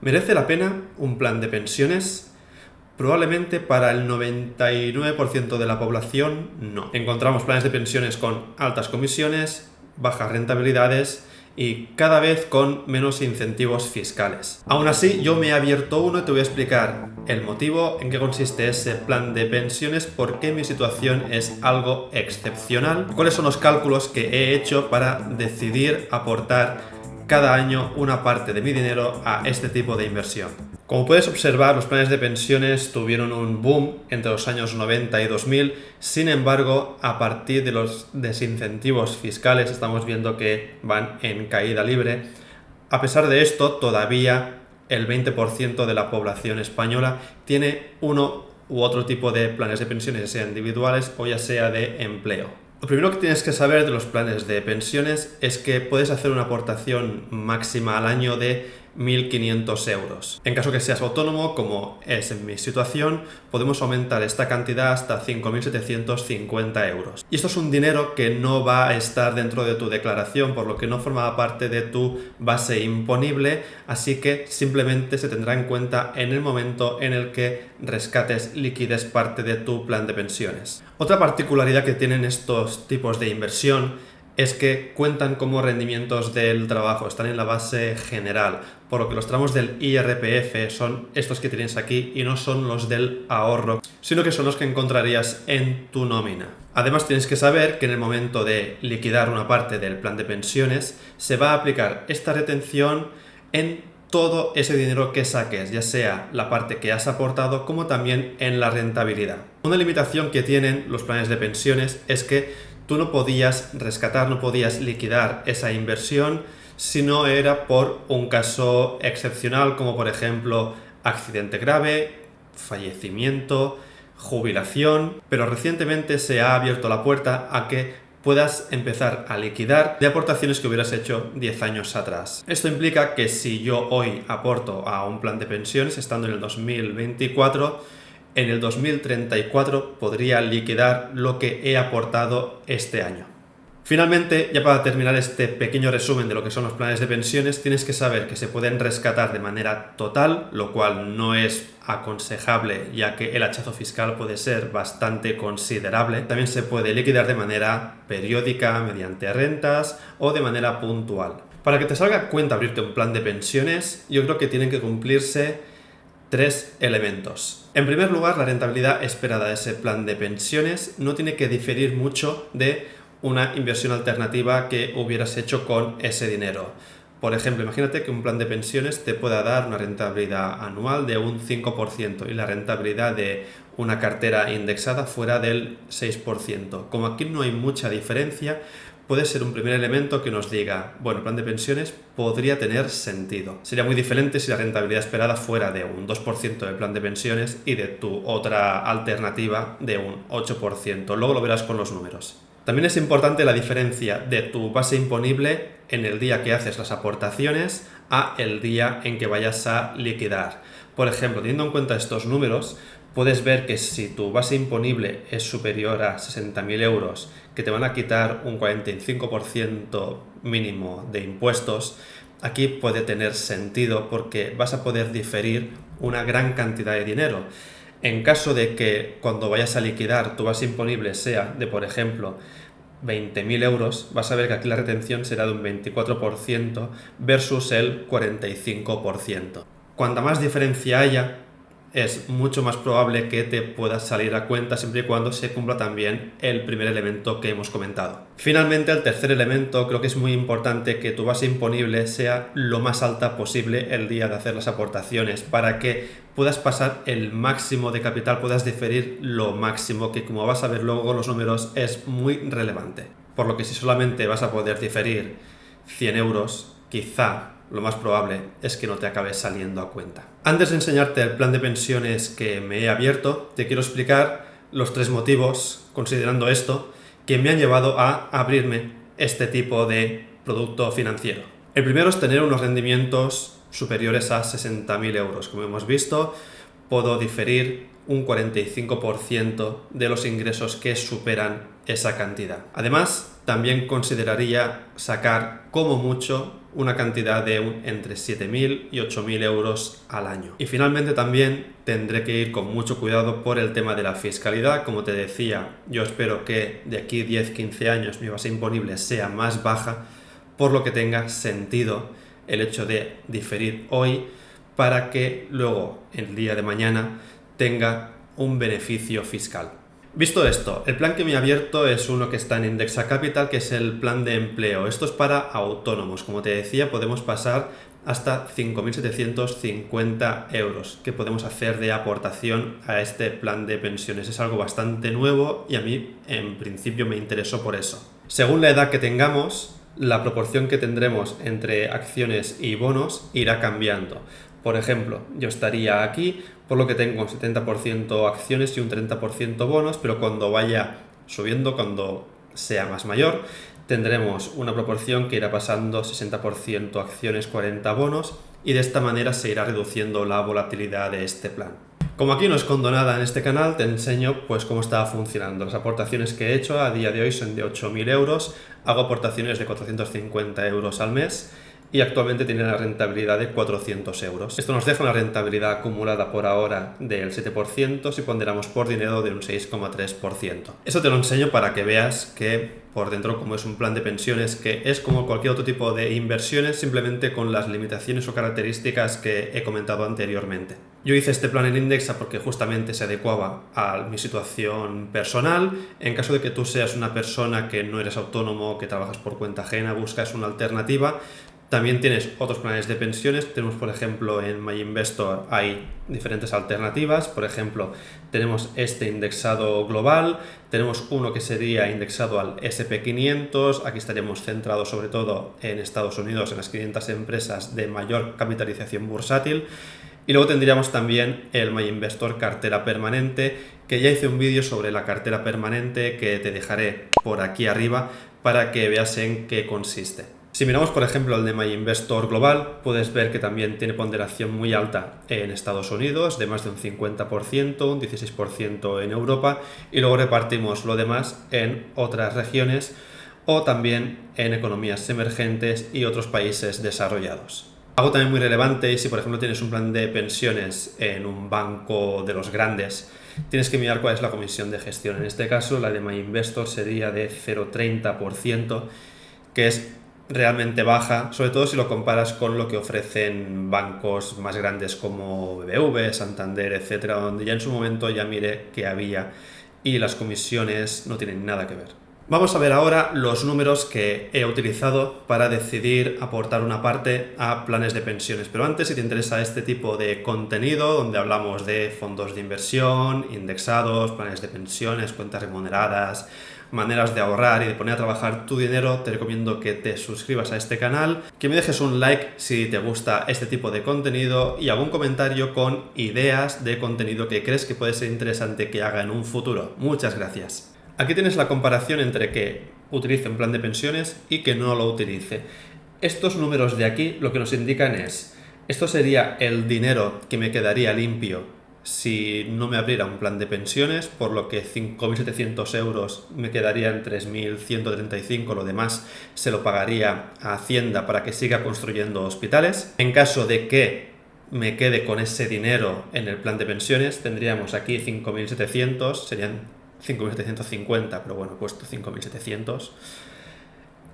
¿Merece la pena un plan de pensiones? Probablemente para el 99% de la población no. Encontramos planes de pensiones con altas comisiones, bajas rentabilidades y cada vez con menos incentivos fiscales. Aún así, yo me he abierto uno y te voy a explicar el motivo, en qué consiste ese plan de pensiones, por qué mi situación es algo excepcional, cuáles son los cálculos que he hecho para decidir aportar cada año una parte de mi dinero a este tipo de inversión. Como puedes observar, los planes de pensiones tuvieron un boom entre los años 90 y 2000, sin embargo, a partir de los desincentivos fiscales estamos viendo que van en caída libre. A pesar de esto, todavía el 20% de la población española tiene uno u otro tipo de planes de pensiones, ya sea individuales o ya sea de empleo. Lo primero que tienes que saber de los planes de pensiones es que puedes hacer una aportación máxima al año de 1.500 euros. En caso que seas autónomo, como es en mi situación, podemos aumentar esta cantidad hasta 5.750 euros. Y esto es un dinero que no va a estar dentro de tu declaración, por lo que no forma parte de tu base imponible, así que simplemente se tendrá en cuenta en el momento en el que rescates, liquides parte de tu plan de pensiones. Otra particularidad que tienen estos tipos de inversión es que cuentan como rendimientos del trabajo, están en la base general, por lo que los tramos del IRPF son estos que tienes aquí y no son los del ahorro, sino que son los que encontrarías en tu nómina. Además, tienes que saber que en el momento de liquidar una parte del plan de pensiones se va a aplicar esta retención en todo ese dinero que saques, ya sea la parte que has aportado como también en la rentabilidad. Una limitación que tienen los planes de pensiones es que tú no podías rescatar, no podías liquidar esa inversión si no era por un caso excepcional, como por ejemplo accidente grave, fallecimiento, jubilación, pero recientemente se ha abierto la puerta a que puedas empezar a liquidar de aportaciones que hubieras hecho 10 años atrás. Esto implica que si yo hoy aporto a un plan de pensiones estando en el 2024, en el 2034 podría liquidar lo que he aportado este año. Finalmente, ya para terminar este pequeño resumen de lo que son los planes de pensiones, tienes que saber que se pueden rescatar de manera total, lo cual no es aconsejable ya que el hachazo fiscal puede ser bastante considerable. También se puede liquidar de manera periódica, mediante rentas o de manera puntual. Para que te salga a cuenta abrirte un plan de pensiones, yo creo que tienen que cumplirse 3 elementos. En primer lugar, la rentabilidad esperada de ese plan de pensiones no tiene que diferir mucho de una inversión alternativa que hubieras hecho con ese dinero. Por ejemplo, imagínate que un plan de pensiones te pueda dar una rentabilidad anual de un 5% y la rentabilidad de una cartera indexada fuera del 6%. Como aquí no hay mucha diferencia, puede ser un primer elemento que nos diga, bueno, el plan de pensiones podría tener sentido. Sería muy diferente si la rentabilidad esperada fuera de un 2% del plan de pensiones y de tu otra alternativa de un 8%. Luego lo verás con los números. También es importante la diferencia de tu base imponible en el día que haces las aportaciones a el día en que vayas a liquidar. Por ejemplo, teniendo en cuenta estos números, puedes ver que si tu base imponible es superior a 60.000 euros, que te van a quitar un 45% mínimo de impuestos, aquí puede tener sentido porque vas a poder diferir una gran cantidad de dinero. En caso de que cuando vayas a liquidar tu base imponible sea de, por ejemplo, 20.000 euros, vas a ver que aquí la retención será de un 24% versus el 45%. Cuanta más diferencia haya, es mucho más probable que te puedas salir a cuenta siempre y cuando se cumpla también el primer elemento que hemos comentado. Finalmente, el tercer elemento, creo que es muy importante que tu base imponible sea lo más alta posible el día de hacer las aportaciones para que puedas pasar el máximo de capital, puedas diferir lo máximo, que como vas a ver luego con los números es muy relevante. Por lo que si solamente vas a poder diferir 100 euros, quizá lo más probable es que no te acabe saliendo a cuenta. Antes de enseñarte el plan de pensiones que me he abierto, te quiero explicar los 3 motivos, considerando esto, que me han llevado a abrirme este tipo de producto financiero. El primero es tener unos rendimientos superiores a 60.000 euros. Como hemos visto, puedo diferir un 45% de los ingresos que superan esa cantidad. Además, también consideraría sacar como mucho una cantidad de entre 7.000 y 8.000 euros al año. Y finalmente también tendré que ir con mucho cuidado por el tema de la fiscalidad. Como te decía, yo espero que de aquí 10-15 años mi base imponible sea más baja, por lo que tenga sentido el hecho de diferir hoy para que luego, el día de mañana, tenga un beneficio fiscal. Visto esto, el plan que me ha abierto es uno que está en Indexa Capital, que es el plan de empleo. Esto es para autónomos. Como te decía, podemos pasar hasta 5.750 euros que podemos hacer de aportación a este plan de pensiones. Es algo bastante nuevo y a mí, en principio, me interesó por eso. Según la edad que tengamos, la proporción que tendremos entre acciones y bonos irá cambiando. Por ejemplo, yo estaría aquí, por lo que tengo un 70% acciones y un 30% bonos, pero cuando vaya subiendo, cuando sea más mayor, tendremos una proporción que irá pasando 60% acciones, 40 bonos, y de esta manera se irá reduciendo la volatilidad de este plan. Como aquí no escondo nada en este canal, te enseño pues cómo está funcionando. Las aportaciones que he hecho a día de hoy son de 8.000 euros, hago aportaciones de 450 euros al mes, y actualmente tiene la rentabilidad de 400 euros. Esto nos deja una rentabilidad acumulada por ahora del 7% si ponderamos por dinero de un 6,3%. Eso te lo enseño para que veas que por dentro, como es un plan de pensiones, que es como cualquier otro tipo de inversiones, simplemente con las limitaciones o características que he comentado anteriormente. Yo hice este plan en Indexa porque justamente se adecuaba a mi situación personal. En caso de que tú seas una persona que no eres autónomo, que trabajas por cuenta ajena, buscas una alternativa, también tienes otros planes de pensiones. Tenemos, por ejemplo, en MyInvestor hay diferentes alternativas. Por ejemplo, tenemos este indexado global, tenemos uno que sería indexado al SP500. Aquí estaríamos centrados sobre todo en Estados Unidos, en las 500 empresas de mayor capitalización bursátil. Y luego tendríamos también el MyInvestor cartera permanente, que ya hice un vídeo sobre la cartera permanente que te dejaré por aquí arriba para que veas en qué consiste. Si miramos, por ejemplo, el de MyInvestor Global, puedes ver que también tiene ponderación muy alta en Estados Unidos, de más de un 50%, un 16% en Europa, y luego repartimos lo demás en otras regiones o también en economías emergentes y otros países desarrollados. Algo también muy relevante, y si por ejemplo tienes un plan de pensiones en un banco de los grandes, tienes que mirar cuál es la comisión de gestión. En este caso, la de MyInvestor sería de 0,30%, que es realmente baja, sobre todo si lo comparas con lo que ofrecen bancos más grandes como BBV, Santander, etcétera, donde ya en su momento ya miré que había y las comisiones no tienen nada que ver. Vamos a ver ahora los números que he utilizado para decidir aportar una parte a planes de pensiones. Pero antes, si te interesa este tipo de contenido, donde hablamos de fondos de inversión, indexados, planes de pensiones, cuentas remuneradas, maneras de ahorrar y de poner a trabajar tu dinero, te recomiendo que te suscribas a este canal, que me dejes un like si te gusta este tipo de contenido y algún comentario con ideas de contenido que crees que puede ser interesante que haga en un futuro. Muchas gracias. Aquí tienes la comparación entre que utilice un plan de pensiones y que no lo utilice. Estos números de aquí lo que nos indican es, esto sería el dinero que me quedaría limpio si no me abriera un plan de pensiones, por lo que 5.700 euros me quedarían 3.135, lo demás se lo pagaría a Hacienda para que siga construyendo hospitales. En caso de que me quede con ese dinero en el plan de pensiones, tendríamos aquí 5.700, serían 5.750, pero bueno, he puesto 5.700.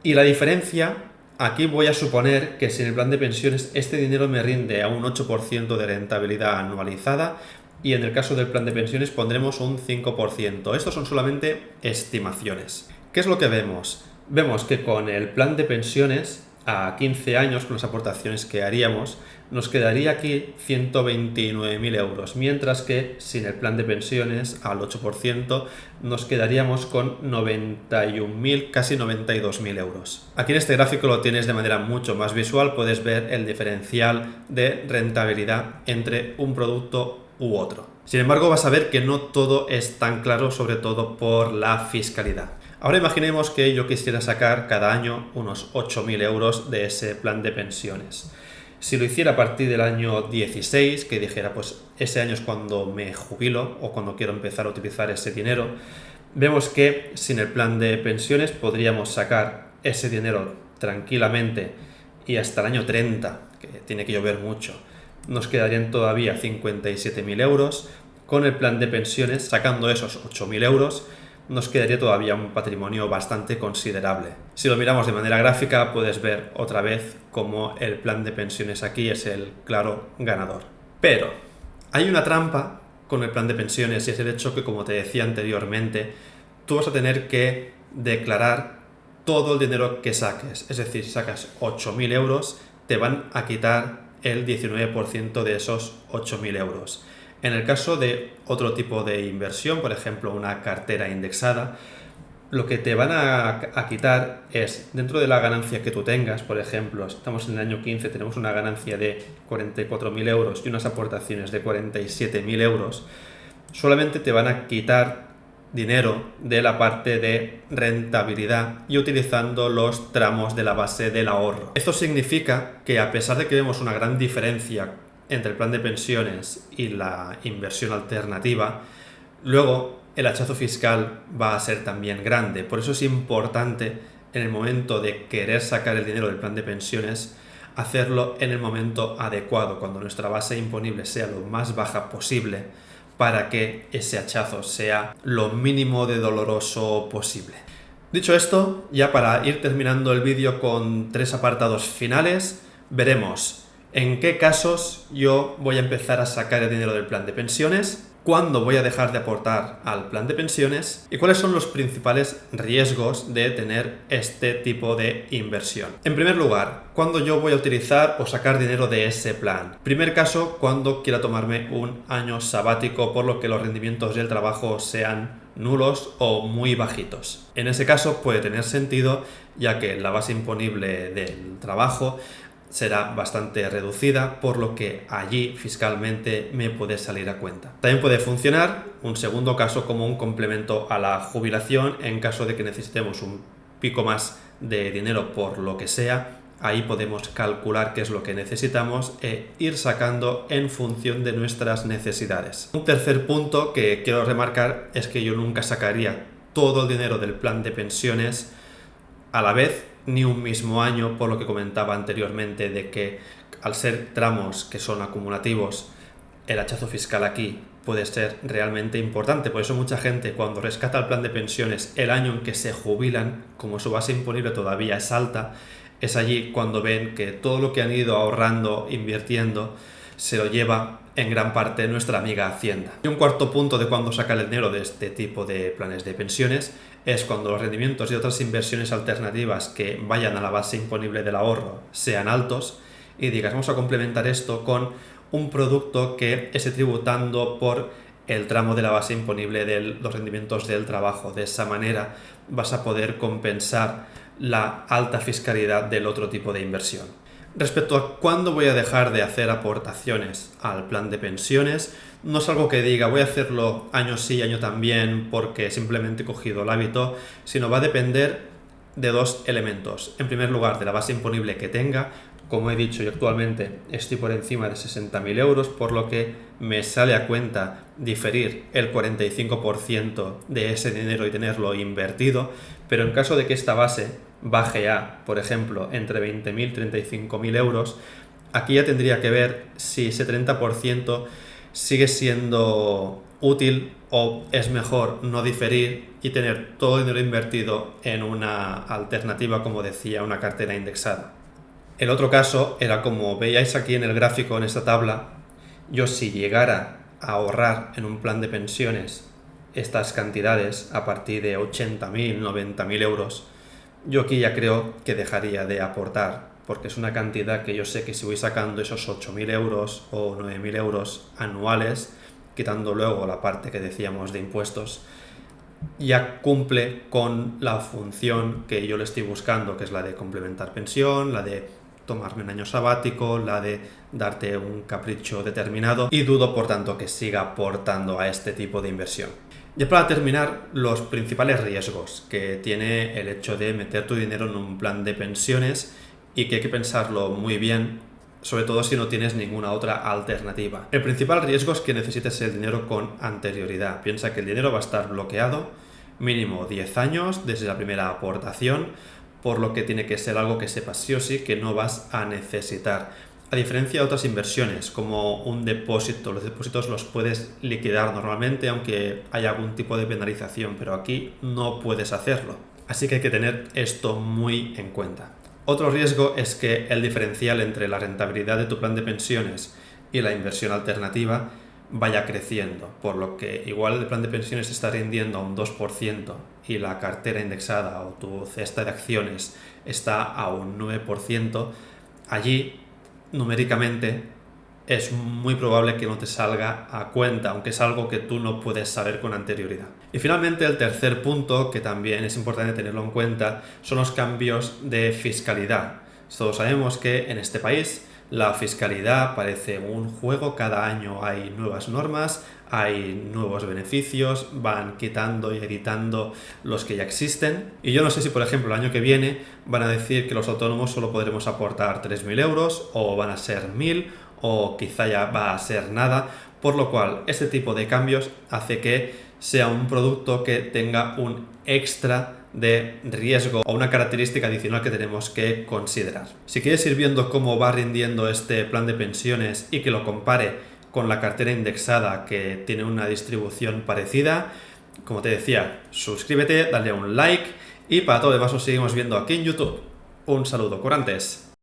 Y la diferencia, aquí voy a suponer que si en el plan de pensiones este dinero me rinde a un 8% de rentabilidad anualizada, y en el caso del plan de pensiones pondremos un 5%. Estos son solamente estimaciones. ¿Qué es lo que vemos? Vemos que con el plan de pensiones a 15 años, con las aportaciones que haríamos, nos quedaría aquí 129.000 euros, mientras que sin el plan de pensiones al 8% nos quedaríamos con 91.000, casi 92.000 euros. Aquí en este gráfico lo tienes de manera mucho más visual, puedes ver el diferencial de rentabilidad entre un producto u otro. Sin embargo, vas a ver que no todo es tan claro, sobre todo por la fiscalidad. Ahora imaginemos que yo quisiera sacar cada año unos 8.000 euros de ese plan de pensiones. Si lo hiciera a partir del año 16, que dijera, pues ese año es cuando me jubilo o cuando quiero empezar a utilizar ese dinero, vemos que sin el plan de pensiones podríamos sacar ese dinero tranquilamente y hasta el año 30, que tiene que llover mucho, nos quedarían todavía 57.000 euros. Con el plan de pensiones, sacando esos 8.000 euros, nos quedaría todavía un patrimonio bastante considerable. Si lo miramos de manera gráfica, puedes ver otra vez cómo el plan de pensiones aquí es el claro ganador. Pero hay una trampa con el plan de pensiones y es el hecho que, como te decía anteriormente, tú vas a tener que declarar todo el dinero que saques. Es decir, si sacas 8.000 euros, te van a quitar el 19% de esos 8.000 euros. En el caso de otro tipo de inversión, por ejemplo, una cartera indexada, lo que te van a quitar es, dentro de la ganancia que tú tengas, por ejemplo, estamos en el año 15, tenemos una ganancia de 44.000 euros y unas aportaciones de 47.000 euros, solamente te van a quitar dinero de la parte de rentabilidad y utilizando los tramos de la base del ahorro. Esto significa que, a pesar de que vemos una gran diferencia entre el plan de pensiones y la inversión alternativa, luego el hachazo fiscal va a ser también grande. Por eso es importante, en el momento de querer sacar el dinero del plan de pensiones, hacerlo en el momento adecuado, cuando nuestra base imponible sea lo más baja posible, para que ese hachazo sea lo mínimo de doloroso posible. Dicho esto, ya para ir terminando el vídeo con 3 apartados finales, veremos en qué casos yo voy a empezar a sacar el dinero del plan de pensiones, cuándo voy a dejar de aportar al plan de pensiones y cuáles son los principales riesgos de tener este tipo de inversión. En primer lugar, ¿cuándo yo voy a utilizar o sacar dinero de ese plan? Primer caso, cuando quiera tomarme un año sabático, por lo que los rendimientos del trabajo sean nulos o muy bajitos. En ese caso puede tener sentido, ya que la base imponible del trabajo será bastante reducida, por lo que allí fiscalmente me puede salir a cuenta. También puede funcionar un segundo caso como un complemento a la jubilación en caso de que necesitemos un pico más de dinero por lo que sea. Ahí podemos calcular qué es lo que necesitamos e ir sacando en función de nuestras necesidades. Un tercer punto que quiero remarcar es que yo nunca sacaría todo el dinero del plan de pensiones a la vez, ni un mismo año, por lo que comentaba anteriormente de que al ser tramos que son acumulativos, el hachazo fiscal aquí puede ser realmente importante. Por eso mucha gente, cuando rescata el plan de pensiones el año en que se jubilan, como su base imponible todavía es alta, es allí cuando ven que todo lo que han ido ahorrando, invirtiendo, se lo lleva en gran parte nuestra amiga Hacienda. Y un cuarto punto de cuando sacar el dinero de este tipo de planes de pensiones es cuando los rendimientos y otras inversiones alternativas que vayan a la base imponible del ahorro sean altos y digas, vamos a complementar esto con un producto que esté tributando por el tramo de la base imponible de los rendimientos del trabajo. De esa manera vas a poder compensar la alta fiscalidad del otro tipo de inversión. Respecto a cuándo voy a dejar de hacer aportaciones al plan de pensiones, no es algo que diga voy a hacerlo año sí, año también porque simplemente he cogido el hábito, sino va a depender de dos elementos. En primer lugar, de la base imponible que tenga. Como he dicho, yo actualmente estoy por encima de 60.000 euros, por lo que me sale a cuenta diferir el 45% de ese dinero y tenerlo invertido, pero en caso de que esta base baje a, por ejemplo, entre 20.000 y 35.000 euros, aquí ya tendría que ver si ese 30% sigue siendo útil o es mejor no diferir y tener todo el dinero invertido en una alternativa, como decía, una cartera indexada. El otro caso era, como veíais aquí en el gráfico, en esta tabla, yo si llegara a ahorrar en un plan de pensiones estas cantidades a partir de 80.000, 90.000 euros, yo aquí ya creo que dejaría de aportar, porque es una cantidad que yo sé que si voy sacando esos 8.000 euros o 9.000 euros anuales, quitando luego la parte que decíamos de impuestos, ya cumple con la función que yo le estoy buscando, que es la de complementar pensión, la de tomarme un año sabático, la de darte un capricho determinado, y dudo por tanto que siga aportando a este tipo de inversión. Ya para terminar, los principales riesgos que tiene el hecho de meter tu dinero en un plan de pensiones y que hay que pensarlo muy bien sobre todo si no tienes ninguna otra alternativa. El principal riesgo es que necesites el dinero con anterioridad. Piensa que el dinero va a estar bloqueado mínimo 10 años desde la primera aportación, por lo que tiene que ser algo que sepas sí o sí que no vas a necesitar. A diferencia de otras inversiones, como un depósito, los depósitos los puedes liquidar normalmente, aunque haya algún tipo de penalización, pero aquí no puedes hacerlo. Así que hay que tener esto muy en cuenta. Otro riesgo es que el diferencial entre la rentabilidad de tu plan de pensiones y la inversión alternativa vaya creciendo, por lo que igual el plan de pensiones está rindiendo a un 2% y la cartera indexada o tu cesta de acciones está a un 9%, allí numéricamente es muy probable que no te salga a cuenta, aunque es algo que tú no puedes saber con anterioridad. Y finalmente el tercer punto, que también es importante tenerlo en cuenta, son los cambios de fiscalidad. Todos sabemos que en este país la fiscalidad parece un juego, cada año hay nuevas normas, hay nuevos beneficios, van quitando y editando los que ya existen. Y yo no sé si, por ejemplo, el año que viene van a decir que los autónomos solo podremos aportar 3.000 euros, o van a ser 1.000, o quizá ya va a ser nada, por lo cual este tipo de cambios hace que sea un producto que tenga un extra de riesgo o una característica adicional que tenemos que considerar. Si quieres ir viendo cómo va rindiendo este plan de pensiones y que lo compare con la cartera indexada que tiene una distribución parecida, como te decía, suscríbete, dale un like y para todo lo demás nos seguimos viendo aquí en YouTube. Un saludo, curantes.